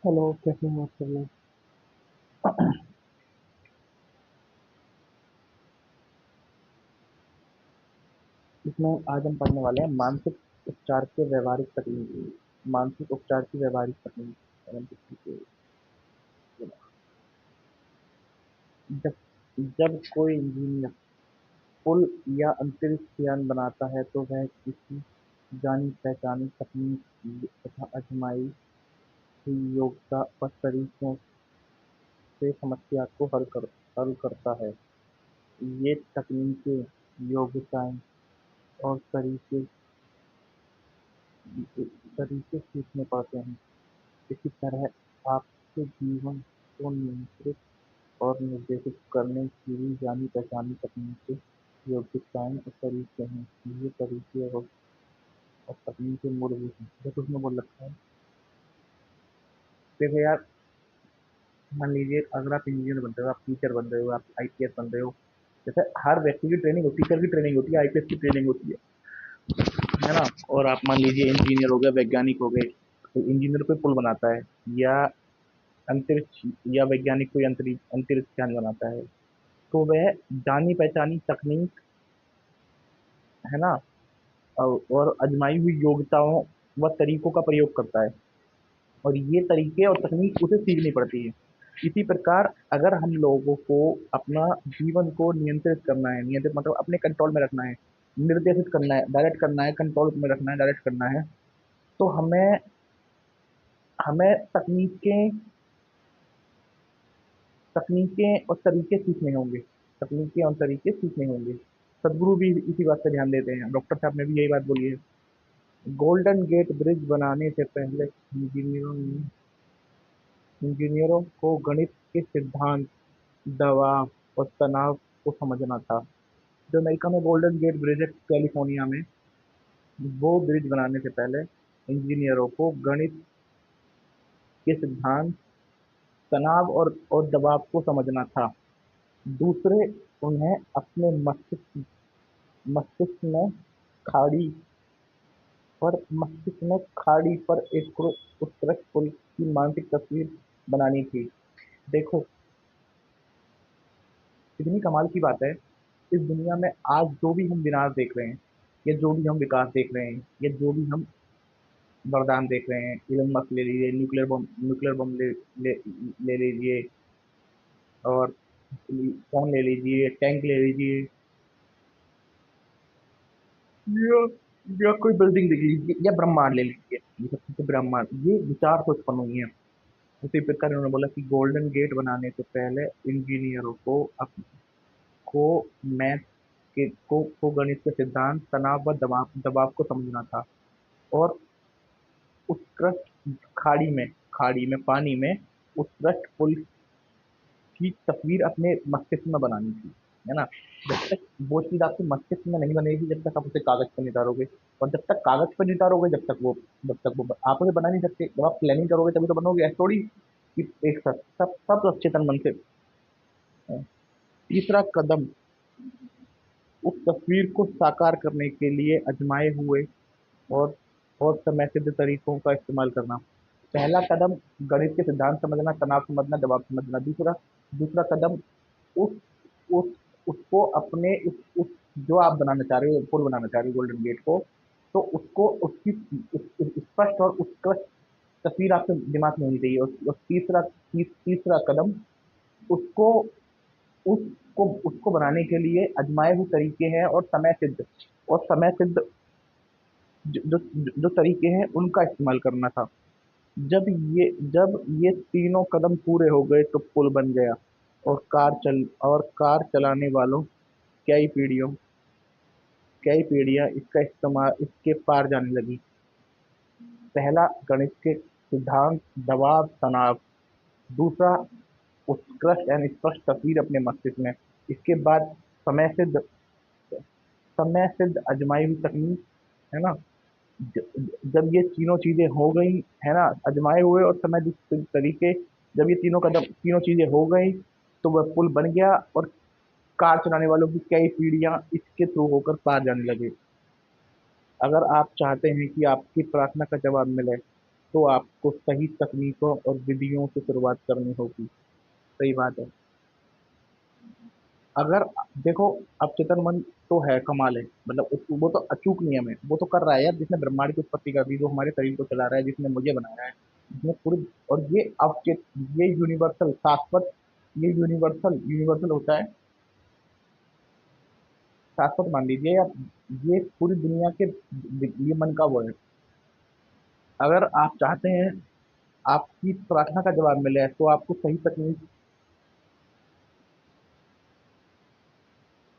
Hello, कैसे हैं आप सब लोग? इसमें आज हम पढ़ने वाले हैं मानसिक उपचार के व्यवहारिक तकनीक। मानसिक उपचार की व्यवहारिक तकनीक। जब जब कोई इंजीनियर पुल या अंतरिक्ष यान बनाता है तो वह किसी जानी पहचानी तकनीक तथा आजमाई हुई योग्यता और तरीकों से समस्या को हल करता है। ये तकनीकें, योग्यताएं और तरीके सीखने पड़ते हैं। इसी तरह आपके जीवन को नियंत्रित और निर्देशित करने की भी जानी-पहचानी तकनीकें, योग्यताएं और तरीके हैं। ये तरीके और तकनीकें मूलभूत हैं। जैसे उसने बोल रखा है, देखो यार, मान लीजिए अगर आप इंजीनियर बन रहे हो, आप टीचर बन रहे हो, आप आईपीएस बन रहे हो। जैसे हर व्यक्ति की ट्रेनिंग होती है, टीचर की ट्रेनिंग होती है, आईपीएस की ट्रेनिंग होती है ना? और आप मान लीजिए इंजीनियर हो गए, वैज्ञानिक हो गए। तो इंजीनियर कोई पुल बनाता है या अंतरिक्ष या वैज्ञानिक कोई अंतरिक्ष यान बनाता है, तो वह जानी पहचानी तकनीक, है ना, और आजमाई हुई योग्यताओं व तरीकों का प्रयोग करता है। और ये तरीके और तकनीक उसे सीखनी पड़ती है। इसी प्रकार अगर हम लोगों को अपना जीवन को नियंत्रित करना है, नियंत्रित मतलब अपने कंट्रोल में रखना है, निर्देशित करना है, डायरेक्ट करना है, कंट्रोल में रखना है, डायरेक्ट करना है, तो हमें हमें तकनीकें और तरीके सीखने होंगे। तकनीकें और तरीके सीखने होंगे। सदगुरु भी इसी बात पे ध्यान देते हैं, डॉक्टर साहब ने भी यही बात बोली है। गोल्डन गेट ब्रिज बनाने से पहले इंजीनियरों को गणित के सिद्धांत, दबाव और तनाव को समझना था। जो अमेरिका में गोल्डन गेट ब्रिज है, कैलिफोर्निया में, वो ब्रिज बनाने से पहले इंजीनियरों को गणित के सिद्धांत, तनाव और दबाव को समझना था। दूसरे, उन्हें अपने मस्तिष्क में खाड़ी खाड़ी पर एक उत्कृष्ट पुल की मानसिक तस्वीर बनानी थी। देखो, कितनी कमाल की बात है। इस दुनिया में आज जो भी हम विनाश देख रहे हैं, या जो भी हम विकास देख रहे हैं, या जो भी हम वरदान देख रहे हैं, इलन मस्क ले लीजिए, न्यूक्लियर बम ले लीजिए, और फोन ले लीजिए, टैंक ले लीजिए, या कोई बिल्डिंग देख लीजिए, या ब्रह्मांड ले लीजिए। ये सब चीजें ब्रह्मांड, ये विचार से उत्पन्न हुई है। उसी प्रकार उन्होंने बोला कि गोल्डन गेट बनाने से पहले इंजीनियरों को मैथ को गणित के सिद्धांत, तनाव व दबाव को समझना था। और उत्कृष्ट खाड़ी में पानी में उत्कृष्ट पुल की तस्वीर अपने मस्तिष्क में बनानी थी, है ना? जब तक वो चीज आपके मस्तिष्क में नहीं बनेगी, जब तक आप उसे कागज पर नहीं उतारोगे। और जब तक कागज पर नहीं उतारोगे, जब तक वो आप उसे बना नहीं सकते। जब आप प्लानिंग करोगे तभी तो बनोगे, ऐसे थोड़ी कि एक साथ सब सचेतन मन से। तीसरा कदम, उस तस्वीर को साकार करने के लिए आजमाए हुए और समय सिद्ध तरीकों का इस्तेमाल करना। पहला कदम, गणित के सिद्धांत समझना, तनाव समझना, दबाव समझना। दूसरा दूसरा कदम, उस उस उसको अपने उस जो आप बनाना चाह रहे हो, पुल बनाना चाह रहे हो, गोल्डन गेट को, तो उसको उसकी स्पष्ट और उत्कृष्ट तस्वीर आपके दिमाग में होनी चाहिए। और तीसरा कदम, उसको उसको बनाने के लिए आजमाए हुए तरीके हैं और समय सिद्ध जो जो तरीके हैं उनका इस्तेमाल करना था। जब ये तीनों कदम पूरे हो गए तो पुल बन गया। और कार चलाने वालों कई पीढ़ियों कई पीढ़ियां इसके पार जाने लगी। पहला, गणित के सिद्धांत, दबाव, तनाव। दूसरा, उत्कृष्ट यानी स्पष्ट तस्वीर अपने मस्तिष्क में। इसके बाद समय सिद्ध समय सिद्ध आजमाई हुई तकनीक, है ना? जब ये तीनों चीजें हो गई, है ना, आजमाए हुए और समय सिद्ध तरीके, जब ये तीनों चीजें हो गई, तो वह पुल बन गया। और कार चलाने वालों की कई पीढ़ियां इसके थ्रू होकर पार जाने लगे। अगर आप चाहते हैं कि आपकी प्रार्थना का जवाब मिले, तो आपको सही तकनीकों और विधियों से शुरुआत करनी होगी। सही बात है। अगर देखो, अब चेतन मन तो है, कमाल है, मतलब वो तो अचूक नियम है, वो तो कर रहा है यार, जिसने ब्रह्मांड की उत्पत्ति कर दी, जो हमारे शरीर को चला रहा है, जिसने मुझे बनाया है, जिसने पूरी, और ये अवचेत, ये यूनिवर्सल शाश्वत, ये यूनिवर्सल यूनिवर्सल होता है, शाश्वत मान लीजिए यार, ये पूरी दुनिया के, ये मन का वो है। अगर आप चाहते हैं आपकी प्रार्थना का जवाब मिले, तो आपको सही तकनीक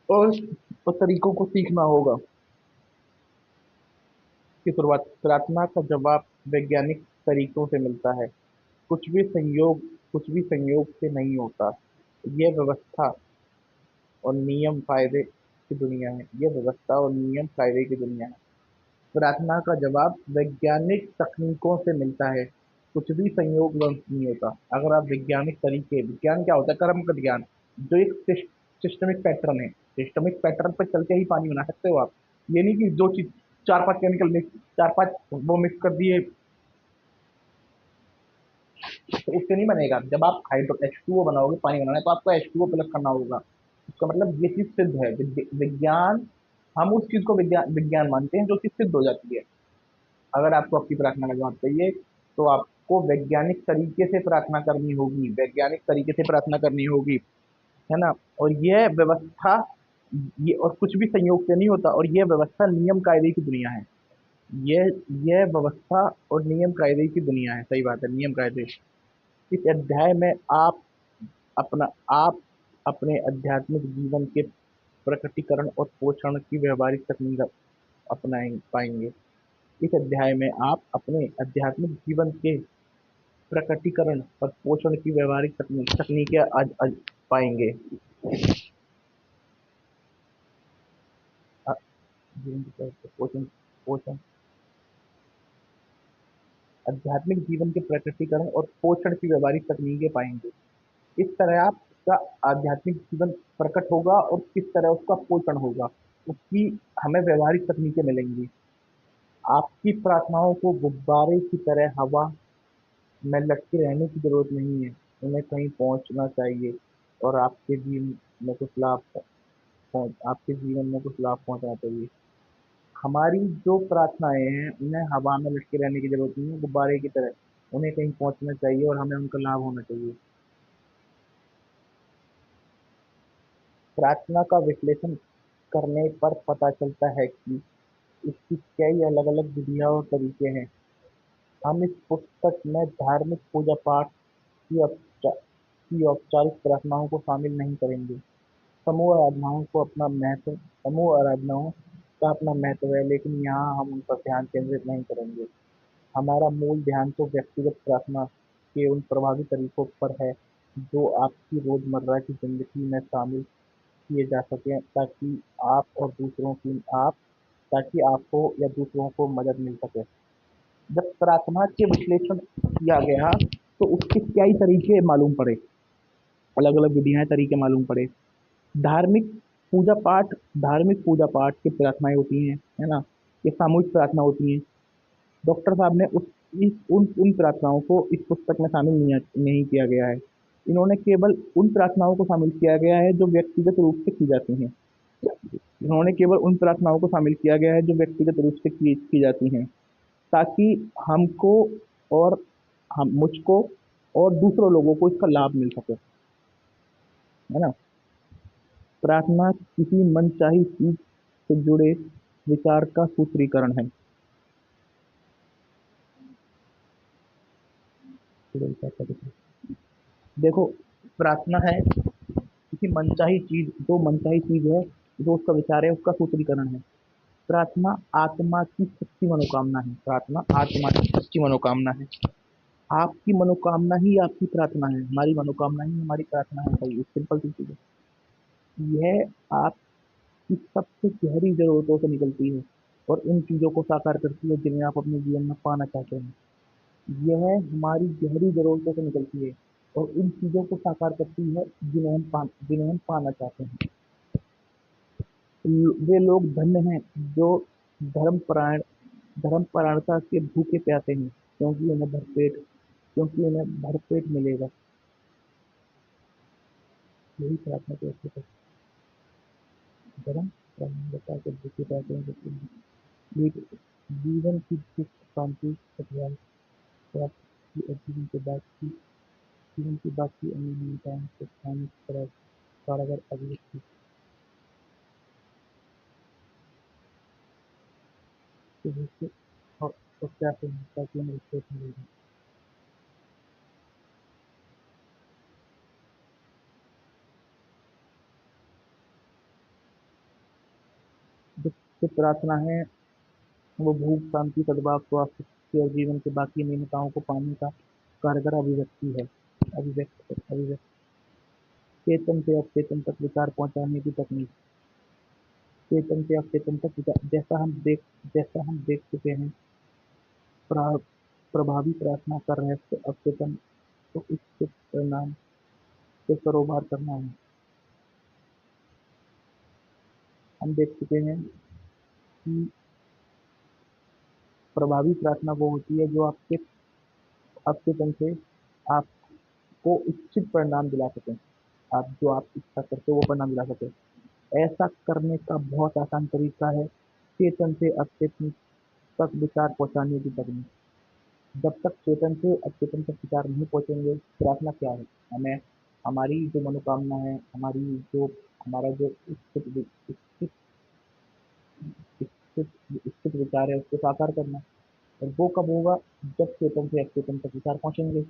और तरीकों को सीखना होगा। की शुरुआत, प्रार्थना का जवाब वैज्ञानिक तरीकों से मिलता है। कुछ भी संयोग से नहीं होता। ये व्यवस्था और नियम फायदे की दुनिया है। ये व्यवस्था और नियम फायदे की दुनिया है। प्रार्थना का जवाब वैज्ञानिक तकनीकों से मिलता है। कुछ भी संयोग वश नहीं होता। अगर आप वैज्ञानिक तरीके, विज्ञान क्या होता है? कर्म का ज्ञान, जो एक सिस्टमिक पैटर्न है। सिस्टमिक पैटर्न पर चलते ही पानी बना सकते हो आप। ये नहीं कि दो चीज, चार पांच केमिकल मिक्स, चार पांच वो मिक्स कर दिए तो उससे नहीं बनेगा। जब आप हाइड्रो H2O बनाओगे, पानी बनाना है, तो आपको H2O प्लस करना होगा। इसका मतलब ये चीज सिद्ध है। विज्ञान, हम उस चीज को विज्ञान विज्ञान मानते हैं जो चीज सिद्ध हो जाती है। अगर आपको आपकी प्रार्थना का जवाब चाहिए, तो आपको वैज्ञानिक तरीके से प्रार्थना करनी होगी, वैज्ञानिक तरीके से प्रार्थना करनी होगी, है ना? और यह व्यवस्था, ये और कुछ भी संयोग से नहीं होता, और यह व्यवस्था नियम कायदे की दुनिया है। यह व्यवस्था और नियम कायदे की दुनिया है। सही बात है, नियम कायदे। इस अध्याय में आप अपने आध्यात्मिक जीवन के प्रकटीकरण और पोषण की व्यवहारिक तकनीक अपनाएं पाएंगे। इस अध्याय में आप अपने आध्यात्मिक जीवन के प्रकटीकरण और पोषण की व्यवहारिक तकनीकें आज आज पाएंगे। अ, जीवन के पोषण पोषण आध्यात्मिक जीवन के प्रकटीकरण और पोषण की व्यवहारिक तकनीकें पाएंगे। इस तरह आपका आध्यात्मिक जीवन प्रकट होगा, और किस तरह उसका पोषण होगा, उसकी हमें व्यवहारिक तकनीकें मिलेंगी। आपकी प्रार्थनाओं को गुब्बारे की तरह हवा में लटके रहने की जरूरत नहीं है। उन्हें कहीं पहुंचना चाहिए, और आपके जीवन में कुछ लाभ पहुंचना चाहिए। हमारी जो प्रार्थनाएं हैं, उन्हें हवा में लटके रहने की जरूरत नहीं है, गुब्बारे की तरह उन्हें कहीं पहुंचना चाहिए, और हमें उनका लाभ होना चाहिए। प्रार्थना का विश्लेषण करने पर पता चलता है कि इसकी कई अलग-अलग विधियाँ और तरीके हैं। हम इस पुस्तक में धार्मिक पूजा पाठ की औपचारिक प्रार्थनाओं को शामिल नहीं करेंगे। समूह आराधनाओं का अपना महत्व है, लेकिन यहाँ हम उन पर ध्यान केंद्रित नहीं करेंगे। हमारा मूल ध्यान तो व्यक्तिगत प्रार्थना के उन प्रभावी तरीकों पर है, जो आपकी रोजमर्रा की जिंदगी में शामिल किए जा सकें, ताकि आपको या दूसरों को मदद मिल सके। जब प्रार्थना के विश्लेषण किया गया, तो उसके क्या ही तरीके मालूम पड़े, अलग अलग विधियां, तरीके मालूम पड़े। धार्मिक पूजा पाठ धार्मिक पूजा पाठ की प्रार्थनाएं होती हैं, है ना? ये सामूहिक प्रार्थना होती हैं। डॉक्टर साहब ने उन प्रार्थनाओं को इस पुस्तक में शामिल नहीं किया गया है। इन्होंने केवल उन प्रार्थनाओं को शामिल किया गया है जो व्यक्तिगत रूप से की जाती हैं। इन्होंने केवल उन प्रार्थनाओं को शामिल किया गया है जो व्यक्तिगत रूप से की जाती हैं, ताकि हमको और हम मुझको और दूसरों लोगों को इसका लाभ मिल सके, है ना? प्रार्थना किसी मनचाही चीज से जुड़े विचार का सूत्रीकरण है। देखो, प्रार्थना है किसी मनचाही चीज, जो मनचाही चीज है, जो उसका विचार है, उसका सूत्रीकरण है। प्रार्थना आत्मा की सच्ची मनोकामना है। प्रार्थना आत्मा की सच्ची मनोकामना है। आपकी मनोकामना ही आपकी प्रार्थना है। हमारी मनोकामना ही हमारी प्रार्थना है। भाई, सिंपल सी चीज है। यह आपकी सबसे गहरी जरूरतों से निकलती है, और उन चीजों को साकार करती है जिन्हें आप अपने जीवन में पाना चाहते हैं। यह हमारी गहरी जरूरतों से निकलती है, और उन चीजों को साकार करती है जिन्हें हम पाना चाहते हैं। वे लोग धन्य हैं जो धर्मपरायण धर्मपरायणता के भूखे प्यासे हैं। क्योंकि उन्हें भरपेट क्योंकि उन्हें भरपेट मिलेगा। यही प्रार्थना के अच्छे तक गरम बता कर दुखी पाते हैं करते हैं। एक जीवन की सुख शांति सत्याल प्राप्त की और जीवन की बाकी अनियमितताओं को स्थानिक कारागार अभिव्यक्ति के विषय और प्रत्याशा केंद्र रिपोर्ट मिलेगी। जो प्रार्थना है वो भूख शांति सद्भाव स्वास्थ्य सुखी और जीवन के बाकी अनियमितताओं को पाने का कारगर अभिव्यक्ति है। अभिव्यक्ति चेतन से अचेतन तक विचार पहुंचाने की तकनीक। चेतन से अचेतन तक विचार जैसा हम देख चुके हैं। प्रा- प्रभावी प्रार्थना का रहस्य अवचेतन को इच्छित परिणाम से सरोकार करना है। हम देख चुके हैं कि प्रभावी प्रार्थना वो होती है जो आपके अवचेतन से आपको इच्छित परिणाम दिला सके। आप जो आप इच्छा करते हो वो परिणाम दिला सके। ऐसा करने का बहुत आसान तरीका है चेतन से अवचेतन तक विचार पहुंचाने की तकनीक। जब तक चेतन से अचेतन तक विचार नहीं पहुंचेंगे, प्रार्थना क्या है? हमें हमारी जो मनोकामना है, हमारा जो इच्छित इच्छित इच्छित विचार है उसको साकार करना। और वो कब होगा? जब चेतन से अचेतन तक विचार पहुंचेंगे।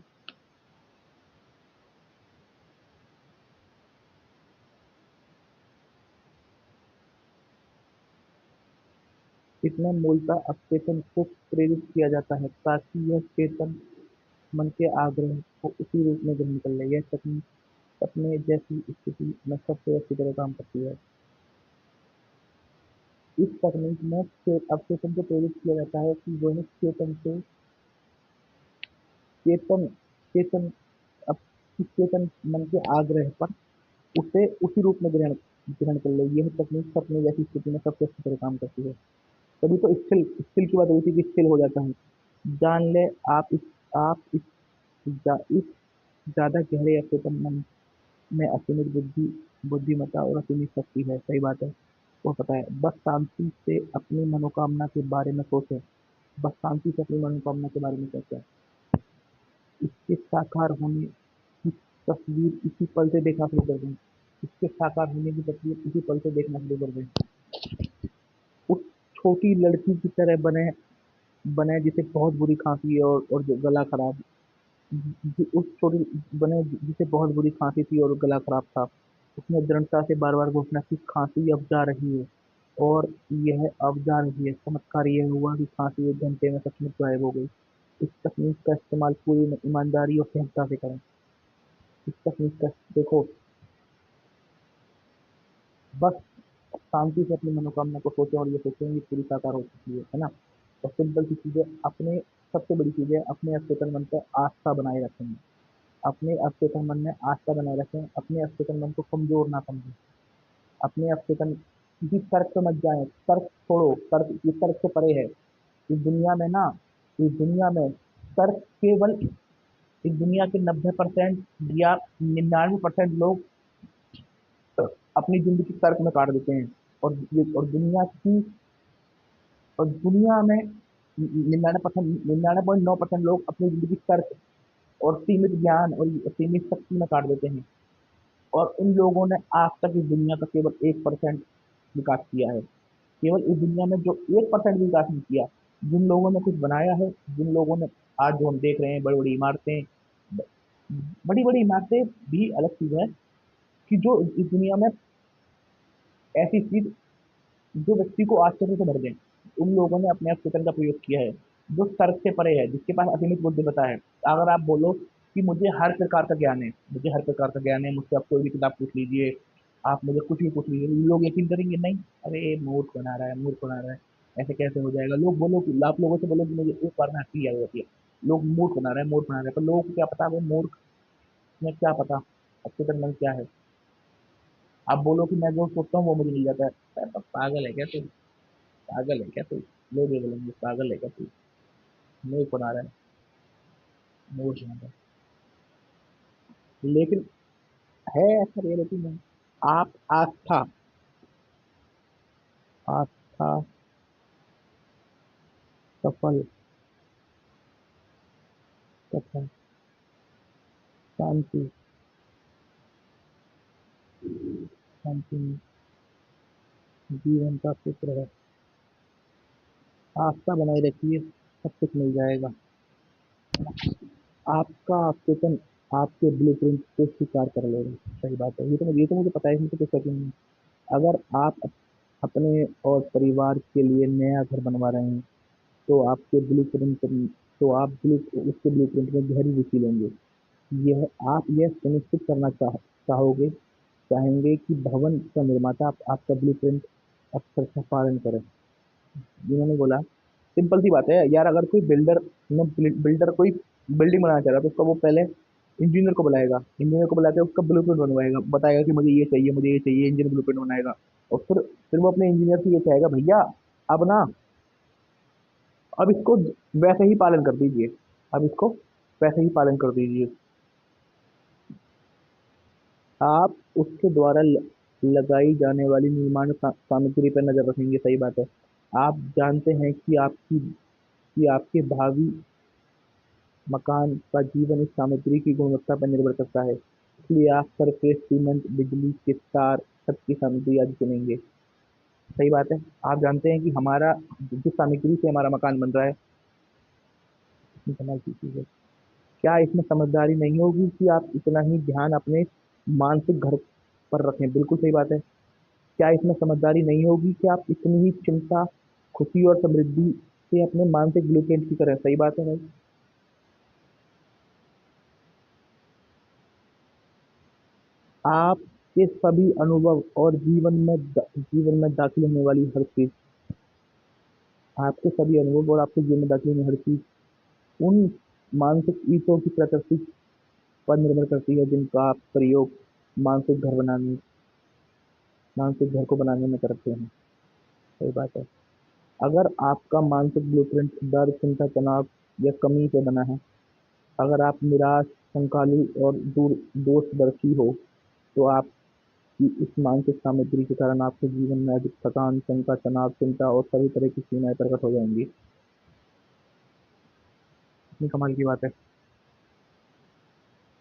इसमें मूलतः अवचेतन को प्रेरित किया जाता है ताकि यह चेतन मन के आग्रह को उसी रूप में ग्रहण कर ले। यह तकनीक सपने जैसी स्थिति में सबसे अच्छी तरह काम करती है। इस तकनीक में अवचेतन को प्रेरित किया जाता है कि वह चेतन चेतन अप- चेतन मन के आग्रह पर उसे उसी रूप में ग्रहण ग्रहण कर ले। यह तकनीक सपने जैसी स्थिति में सबसे अच्छी तरह काम करती है। तभी तो स्थिल स्थिल की बात हुई थी कि स्थिल हो जाता है। जान ले इस ज्यादा गहरे अवचेतन मन में असीमित बुद्धिमत्ता और असीमित शक्ति है। सही बात है। वो पता है। बस शांति से अपनी मनोकामना के बारे में सोचें। बस शांति से अपनी मनोकामना के बारे में सोचें। इसके साकार होने की तस्वीर इसी पल से देखना शुरू कर दें। इसके साकार होने की तस्वीर इसी पल से देखना शुरू कर दें। उस छोटी लड़की की तरह बने बने जिसे बहुत बुरी खांसी है और जो गला खराब उस छोटी बने जिसे बहुत बुरी खांसी थी और गला खराब था। उसने दृढ़ता से बार बार घोषणा की, खांसी अब जा रही है। और यह अब जा रही है। चमत्कार यह हुआ कि खांसी 1 घंटे में सचमुच गायब हो गई। इस तकनीक का इस्तेमाल पूरी ईमानदारी और सहजता से करें। इस तकनीक का देखो, बस शांति से अपनी मनोकामना को सोचें और ये सोचें कि पूरी साकार हो चुकी है ना? और सिंपल सी चीज़ है, अपने सबसे बड़ी चीज़ है अपने अवचेतन मन पर आस्था बनाए रखें। अपने अवचेतन मन में आस्था बनाए रखें। अपने अवचेतन मन को कमज़ोर ना समझें। अपने अवचेतन किसी तर्क पे मत जाएँ। तर्क छोड़ो, ये तर्क से परे है। इस दुनिया में तर्क केवल इस दुनिया के 90% या 99% लोग अपनी ज़िंदगी तर्क में काट देते हैं। और दुनिया में 99.9% लोग अपनी ज़िंदगी तर्क और सीमित ज्ञान और सीमित शक्ति में काट देते हैं। और उन लोगों ने आज तक इस दुनिया का केवल 1% विकास किया है। केवल इस दुनिया में जो 1% विकास नहीं किया, जिन लोगों ने कुछ बनाया है, जिन लोगों ने आज जो हम देख रहे हैं बड़ी बड़ी इमारतें भी अलग चीज़ है कि जो इस दुनिया में ऐसी चीज जो व्यक्ति को आश्चर्य से भर दें, उन लोगों ने अपने अस्तित्व का प्रयोग किया है। जो तर्क से परे है, जिसके पास असीमित बुद्धिमत्ता है। अगर आप बोलो कि मुझे हर प्रकार का ज्ञान है, मुझसे आप कोई भी किताब पूछ लीजिए, आप मुझे कुछ भी पूछ लीजिए, लोग यकीन करेंगे नहीं। अरे मूर्ख बना रहा है, ऐसे कैसे हो जाएगा? आप लोगों से बोलो कि मुझे एक बार में हंसी आ जाती है। लोग मूर्ख बना रहे हैं, पर लोगों को क्या पता वो मूर्ख में क्या पता अस्तित्व मन क्या है। आप बोलो कि मैं जो सोचता हूँ वो मुझे मिल जाता है। अरे पागल है क्या तू? पागल है क्या तू? लोग ये बोलेंगे पागल है क्या तू? मूर्ख बना रहा है। बहुत ज्यादा। लेकिन है ऐसा रियलिटी में। आप आस्था, आस्था, सफल, सफल, शांति, शांति में जीवन का सूत्र है। आस्था बनाए रखिए, सब कुछ मिल जाएगा। आपका चेतन आपके ब्लूप्रिंट को स्वीकार कर लेगा। सही बात है, ये तो मुझे पता है, इसमें तो कुछ शक ही नहीं है। अगर आप अपने और परिवार के लिए नया घर बनवा रहे हैं, तो आपके ब्लूप्रिंट तो आप उसके ब्लूप्रिंट में गहरी रुचि लेंगे। यह आप यह सुनिश्चित करना चाहोगे चाहेंगे कि भवन का निर्माता आपका ब्लूप्रिंट अक्षरशः पालन करे। जिन्होंने बोला, सिंपल सी बात है यार, अगर कोई बिल्डर कोई बिल्डिंग बनाना चाह रहा है, तो उसका वो पहले इंजीनियर को बुलाएगा, इंजीनियर को बुला के उसका ब्लूप्रिंट बनवाएगा, बताएगा कि मुझे ये चाहिए, मुझे ये चाहिए, इंजीनियर ब्लूप्रिंट बनाएगा। और फिर वो अपने इंजीनियर से ये कहेगा, भैया अब ना, अब इसको वैसे ही पालन कर दीजिए, अब इसको वैसे ही पालन कर दीजिए। आप उसके द्वारा लगाई जाने वाली निर्माण सामग्री पर नजर रखेंगे। सही बात है। आप जानते हैं कि आपके भावी मकान का जीवन इस सामग्री की गुणवत्ता पर निर्भर करता है। इसलिए आप सरफेस सीमेंट, बिजली के तार, छत की सामग्री आदि चुनेंगे। सही बात है। आप जानते हैं कि हमारा जिस सामग्री से हमारा मकान बन रहा है, कितनी कमाल की चीज़ है। क्या इसमें समझदारी नहीं होगी कि आप इतना ही ध्यान अपने मानसिक घर पर रखें? बिल्कुल सही बात है। क्या इसमें समझदारी नहीं होगी कि आप इतनी ही चिंता, खुशी और समृद्धि से अपने मानसिक ब्लूप्रिंट की करें? सही बात है भाई। आपके सभी अनुभव और जीवन में दाखिल होने वाली हर चीज, आपके सभी अनुभव और आपके जीवन में दाखिल होने हर चीज उन मानसिक ईंटों की प्रकृति पर निर्भर करती है, जिनका आप प्रयोग मानसिक घर बनाने मानसिक घर को बनाने में करते हैं। सही बात है। अगर आपका मानसिक ब्लूप्रिंट डर, चिंता, तनाव या कमी से बना है, अगर आप निराश, कंकालू और दोषदर्शी हो, तो आपकी इस मानसिक सामग्री के कारण आपके जीवन में अधिक थकान, शंका, तनाव, चिंता और सभी तरह की सीमाएं प्रकट हो जाएंगी। कितनी कमाल की बात है।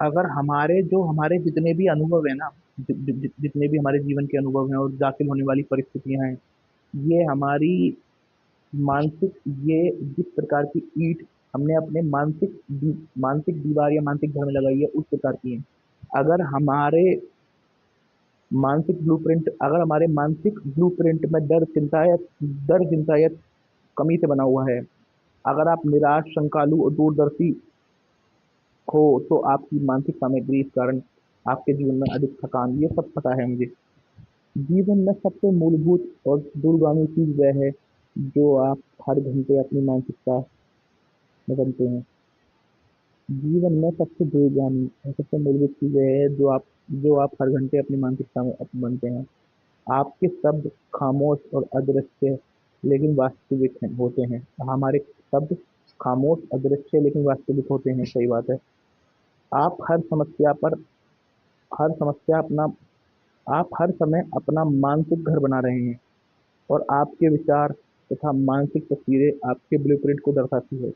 अगर हमारे जितने भी अनुभव है ना, जितने भी हमारे जीवन के अनुभव हैं और दाखिल होने वाली परिस्थितियां हैं, ये हमारी मानसिक ये जिस प्रकार की ईंट हमने अपने मानसिक दीवार या मानसिक घर में लगाई है, उस प्रकार की है। अगर हमारे अगर हमारे मानसिक ब्लूप्रिंट में डर चिंता या कमी से बना हुआ है, अगर आप निराश, शंकालु और दूरदर्शी हो, तो आपकी मानसिक सामग्री इस कारण आपके जीवन में अधिक थकान, ये सब पता है मुझे। जीवन में सबसे मूलभूत और दूरगामी चीज वह है जो आप हर घंटे अपनी मानसिकता में बनते हैं। जीवन में सबसे दूरगामी और सबसे मूलभूत चीज वह है जो आप हर घंटे अपनी मानसिकता में बनते हैं। आपके शब्द खामोश और अदृश्य लेकिन वास्तविक होते हैं। हमारे शब्द खामोश, अदृश्य लेकिन वास्तविक होते हैं। सही बात है। आप हर समस्या अपना आप हर समय अपना मानसिक घर बना रहे हैं, और आपके विचार तथा मानसिक तस्वीरें आपके ब्लूप्रिंट को दर्शाती है।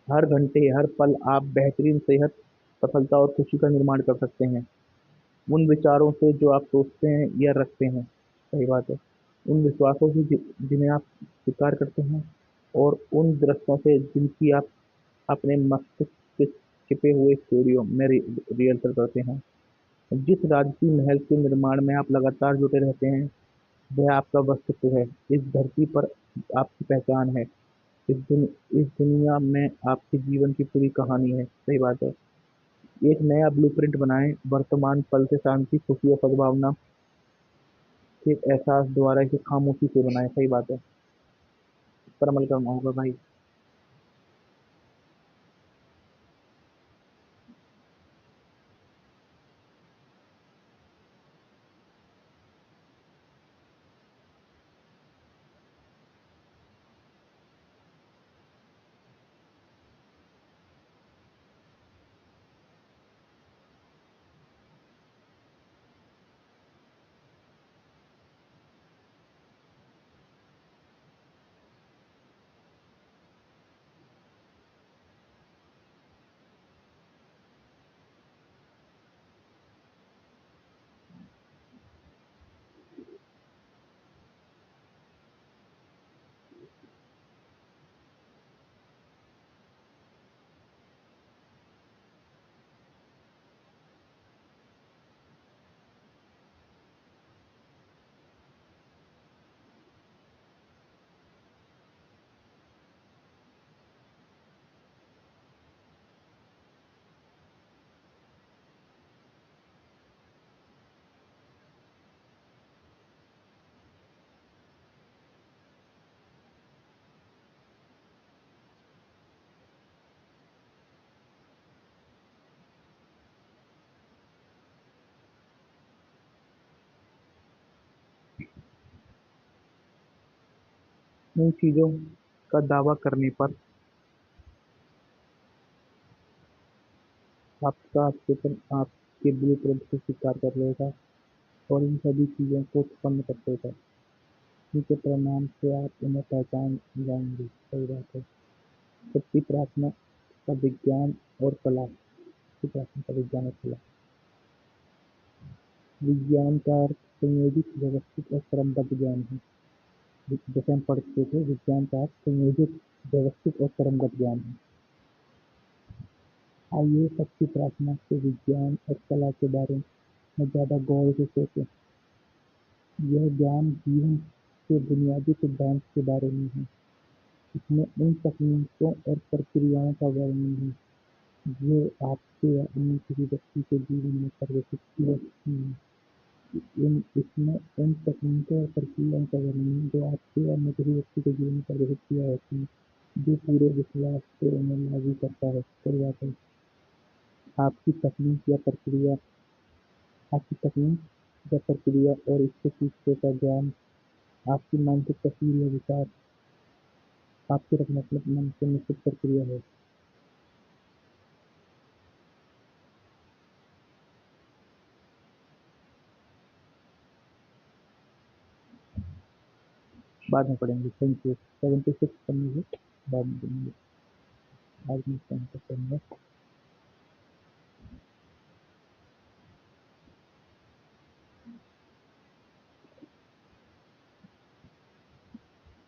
हर घंटे, हर पल आप बेहतरीन सेहत, सफलता और खुशी का निर्माण कर सकते हैं, उन विचारों से जो आप सोचते हैं या रखते हैं। सही बात है। उन विश्वासों से जिन्हें आप स्वीकार करते हैं, और उन दृश्यों से जिनकी आप अपने मस्तिष्क के छिपे हुए स्टूडियो में रिहर्सल करते हैं। जिस राजसी महल के निर्माण में आप लगातार जुटे रहते हैं, वह आपका अस्तित्व है। इस धरती पर आपकी पहचान है। इस दुनिया में आपके जीवन की पूरी कहानी है। सही बात है। एक नया ब्लूप्रिंट बनाएं, वर्तमान पल से शांति, खुशी और सद्भावना के एहसास द्वारा इसे खामोशी से बनाएं। सही बात है। इस पर अमल करना होगा भाई। इन चीज़ों का दावा करने पर आपका चेतन आपके ब्लूप्रिंट को स्वीकार कर लेगा और इन सभी चीज़ों को उत्पन्न कर देगा। इनके परिणाम से आप उन्हें पहचान जाएंगे। सही बात है। सच्ची प्रार्थना का विज्ञान और कला। सच्ची प्रार्थना का विज्ञान और कला। विज्ञान का अर्थ संयोजित, व्यवस्थित और क्रमबद्ध ज्ञान है। जैसे हम पढ़ चुके थे, विज्ञान का अर्थ संयोजित, व्यवस्थित और क्रमबद्ध ज्ञान है। आइए सच्ची प्रार्थना के विज्ञान और कला के बारे में ज़्यादा गौर से सोचें। यह ज्ञान जीवन के बुनियादी सिद्धांत के बारे में है। इसमें उन तकनीकों और प्रक्रियाओं का वर्णन है जो आपके या अन्य किसी व्यक्ति के जीवन में परिवर्तित की जा सकती हैं। इसमें उन तकनीकों और प्रक्रियाओं का वर्णन है जो आपके या अन्य किसी व्यक्ति के जीवन में परिवर्तित की जा सकती हैं, जो पूरे विश्वास को उन्हें लागू करता है। सही बात है। आपकी तकनीक या प्रक्रिया आपकी तकनीक या प्रक्रिया और इससे सीखने का ज्ञान आपकी मानसिक तस्वीर या विचार आपके रचनात्मक मन की निश्चित प्रक्रिया है। बाद में पढ़ेंगे। Thank you. 76 पढ़ेंगे, बाद में पढ़ेंगे। आज मैं इसका पढ़ूंगा।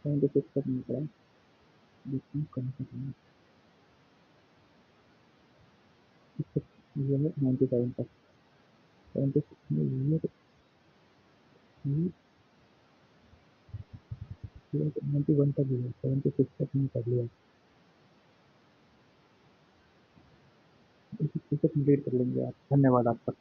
76 तक नहीं पढ़ा, देखिए कहाँ तक है। ये है 97 तक। 76 में ये 91 तक ही है, 76 तक नहीं पढ़ लिया। इसे कंप्लीट कर लेंगे आप। धन्यवाद आपका।